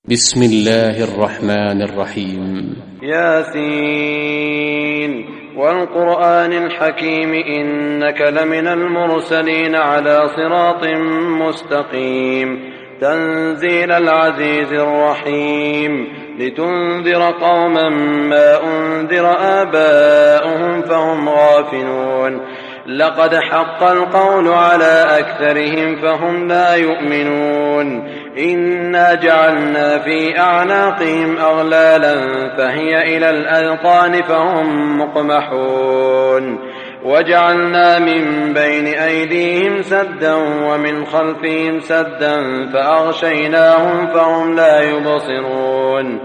بسم الله الرحمن الرحيم. ياسين والقرآن الحكيم إنك لمن المرسلين على صراط مستقيم تنزيل العزيز الرحيم لتنذر قوما ما أنذر آباؤهم فهم غافلون لقد حق القول على أكثرهم فهم لا يؤمنون إنا جعلنا في أعناقهم أغلالا فهي إلى الأذقان فهم مقمحون وجعلنا من بين أيديهم سدا ومن خلفهم سدا فأغشيناهم فهم لا يبصرون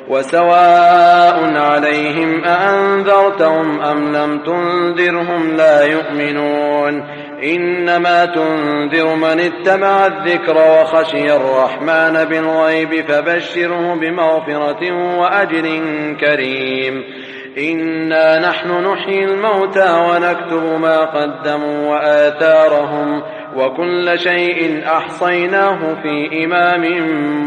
وسواء عليهم أأنذرتهم أم لم تنذرهم لا يؤمنون إنما تنذر من اتبع الذكر وخشي الرحمن بالغيب فبشره بمغفرة وأجر كريم إنا نحن نحيي الموتى ونكتب ما قدموا وآثارهم وكل شيء أحصيناه في إمام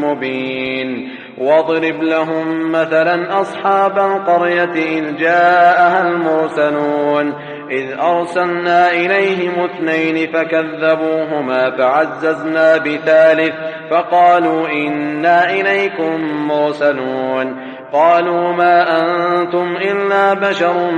مبين واضرب لهم مثلا أصحاب القرية إذ جاءها المرسلون إذ أرسلنا إليهم 2 فكذبوهما فعززنا بثالث فقالوا إنا إليكم مرسلون قالوا ما أنتم إلا بشر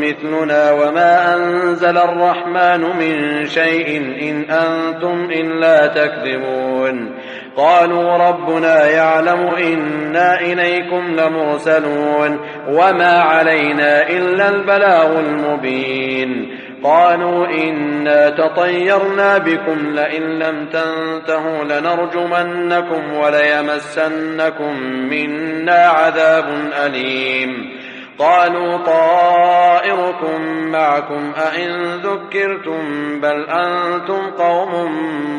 مثلنا وما أنزل الرحمن من شيء إن أنتم إلا تكذبون قالوا ربنا يعلم إنا إليكم لمرسلون وما علينا إلا البلاغ المبين قالوا إنا تطيرنا بكم لئن لم تنتهوا لنرجمنكم وليمسنكم منا عذاب أليم قالوا طائركم معكم أئن ذكرتم بل أنتم قوم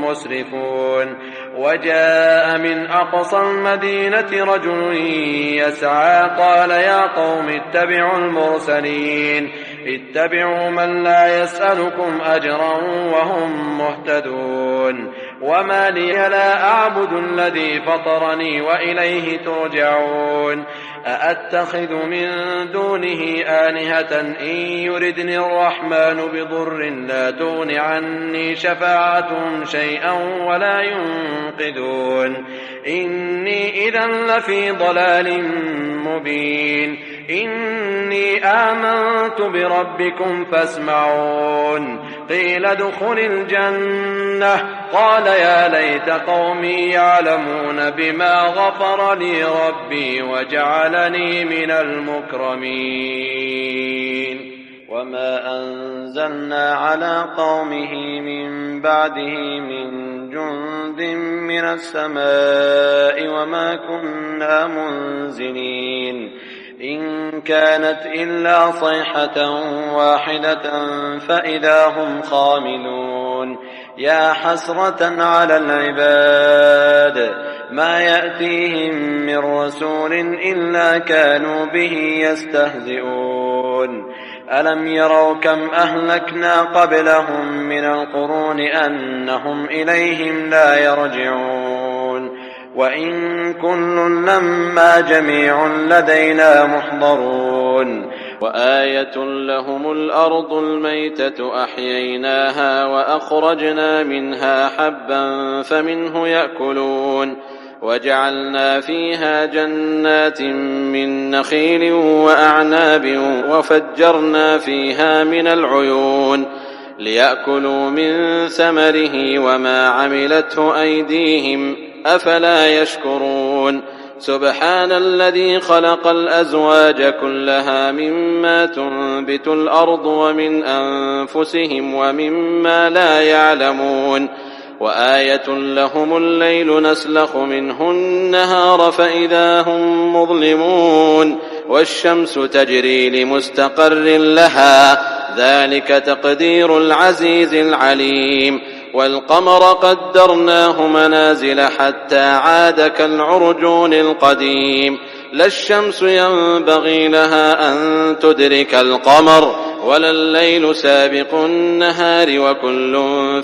مسرفون وجاء من أقصى المدينة رجل يسعى قال يا قوم اتبعوا المرسلين اتبعوا من لا يسألكم أجرا وهم مهتدون وما لي لا أعبد الذي فطرني وإليه ترجعون أأتخذ من دونه آلهة إن يردني الرحمن بضر لا تغن عني شفاعتهم شيئا ولا ينقذون إني إذا لفي ضلال مبين إني آمنت بربكم فاسمعون قيل ادخل الجنة قال يا ليت قومي يعلمون بما غفر لي ربي وجعلني من المكرمين وما أنزلنا على قومه من بعده من جند من السماء وما كنا منزلين إن كانت إلا صيحة واحدة فإذا هم خاملون يا حسرة على العباد ما يأتيهم من رسول إلا كانوا به يستهزئون ألم يروا كم أهلكنا قبلهم من القرون أنهم إليهم لا يرجعون وإن كل لما جميع لدينا محضرون وآية لهم الأرض الميتة أحييناها وأخرجنا منها حبا فمنه يأكلون وجعلنا فيها جنات من نخيل وأعناب وفجرنا فيها من العيون ليأكلوا من ثمره وما عملته أيديهم أفلا يشكرون سبحان الذي خلق الأزواج كلها مما تنبت الأرض ومن أنفسهم ومما لا يعلمون وآية لهم الليل نسلخ منه النهار فإذا هم مظلمون والشمس تجري لمستقر لها ذلك تقدير العزيز العليم والقمر قدرناه منازل حتى عاد كالعرجون القديم لا الشمس ينبغي لها أن تدرك القمر ولا الليل سابق النهار وكل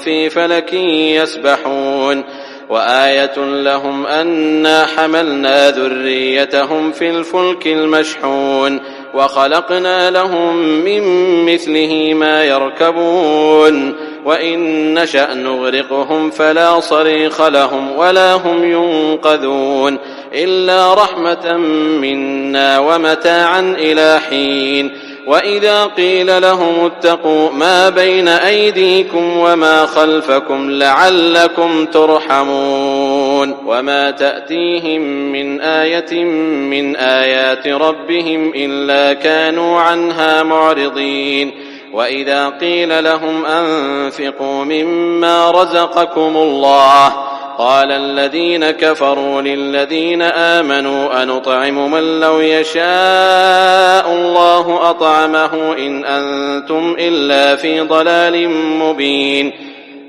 في فلك يسبحون وآية لهم أنا حملنا ذريتهم في الفلك المشحون وخلقنا لهم من مثله ما يركبون وإن نشأ نغرقهم فلا صريخ لهم ولا هم ينقذون إلا رحمة منا ومتاعا إلى حين وإذا قيل لهم اتقوا ما بين أيديكم وما خلفكم لعلكم ترحمون وما تأتيهم من آية من آيات ربهم إلا كانوا عنها معرضين وإذا قيل لهم أنفقوا مما رزقكم الله قال الذين كفروا للذين آمنوا أنطعم من لو يشاء الله أطعمه إن أنتم إلا في ضلال مبين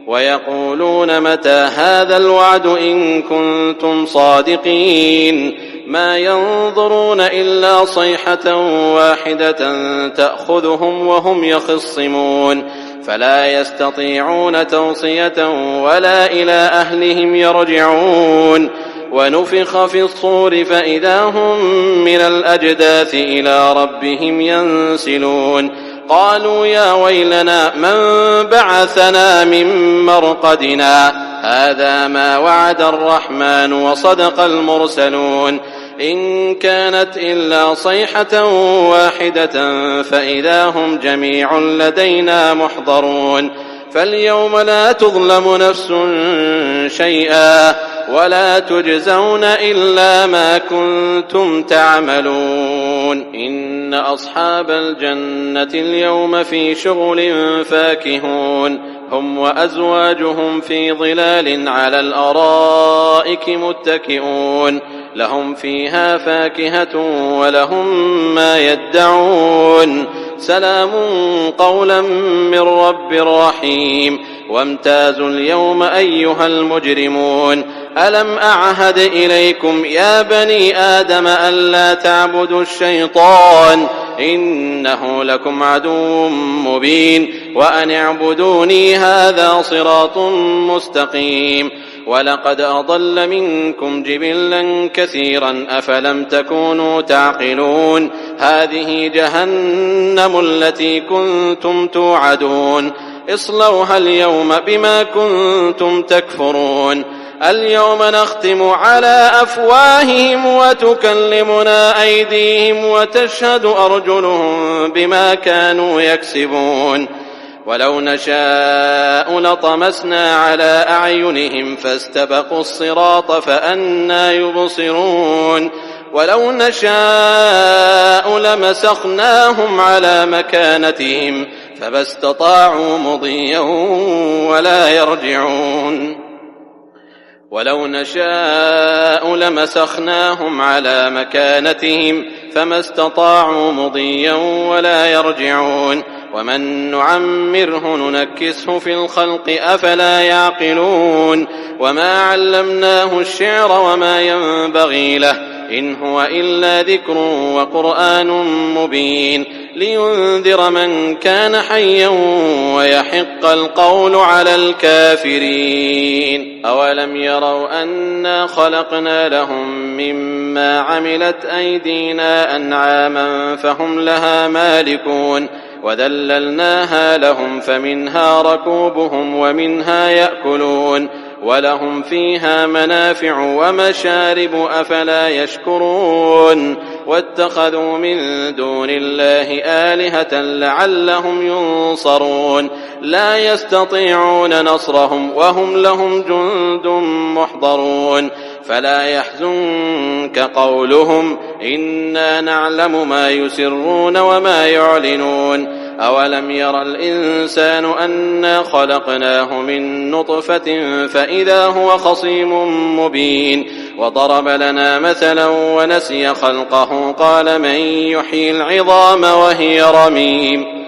ويقولون متى هذا الوعد إن كنتم صادقين ما ينظرون إلا صيحة واحدة تأخذهم وهم يخصمون فلا يستطيعون توصية ولا إلى أهلهم يرجعون ونفخ في الصور فإذا هم من الأجداث إلى ربهم ينسلون قالوا يا ويلنا من بعثنا من مرقدنا هذا ما وعد الرحمن وصدق المرسلون إن كانت إلا صيحة واحدة فإذا هم جميع لدينا محضرون فاليوم لا تظلم نفس شيئا ولا تجزون إلا ما كنتم تعملون إن أصحاب الجنة اليوم في شغل فاكهون هم وأزواجهم في ظلال على الأرائك متكئون لهم فيها فاكهة ولهم ما يدعون سلام قولا من رب رحيم وامتازوا اليوم أيها المجرمون ألم أعهد إليكم يا بني آدم ألا تعبدوا الشيطان إنه لكم عدو مبين وأن اعبدوني هذا صراط مستقيم ولقد أضل منكم جبلا كثيرا أفلم تكونوا تعقلون هذه جهنم التي كنتم توعدون اصلوها اليوم بما كنتم تكفرون اليوم نختم على أفواههم وتكلمنا أيديهم وتشهد أرجلهم بما كانوا يكسبون ولو نشاء لطمسنا على أعينهم فاستبقوا الصراط فأنى يبصرون ولو نشاء لمسخناهم على مكانتهم فما استطاعوا مضيا ولا يرجعون ولو نشاء لمسخناهم على مكانتهم فما استطاعوا مضيا ولا يرجعون ومن نعمره ننكسه في الخلق أفلا يعقلون وما علمناه الشعر وما ينبغي له إن هو إلا ذكر وقرآن مبين لينذر من كان حيا ويحق القول على الكافرين أولم يروا أنا خلقنا لهم مما عملت أيدينا أنعاما فهم لها مالكون وذللناها لهم فمنها ركوبهم ومنها يأكلون ولهم فيها منافع ومشارب أفلا يشكرون واتخذوا من دون الله آلهة لعلهم ينصرون لا يستطيعون نصرهم وهم لهم جند محضرون فلا يحزنك قولهم إنا نعلم ما يسرون وما يعلنون أولم ير الإنسان أنا خلقناه من نطفة فإذا هو خصيم مبين وضرب لنا مثلا ونسي خلقه قال من يحيي العظام وهي رميم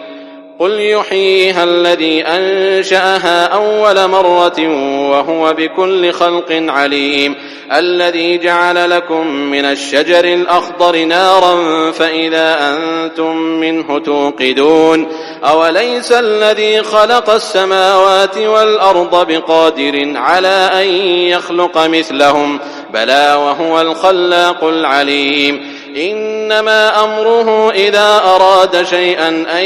قل يحييها الذي أنشأها أول مرة وهو بكل خلق عليم الذي جعل لكم من الشجر الأخضر نارا فإذا أنتم منه توقدون أوليس الذي خلق السماوات والأرض بقادر على أن يخلق مثلهم بلى وهو الخلاق العليم إنما أمره إذا أراد شيئا أن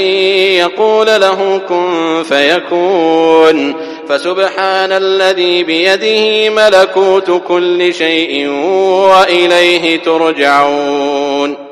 يقول له كن فيكون فسبحان الذي بيده ملكوت كل شيء وإليه ترجعون.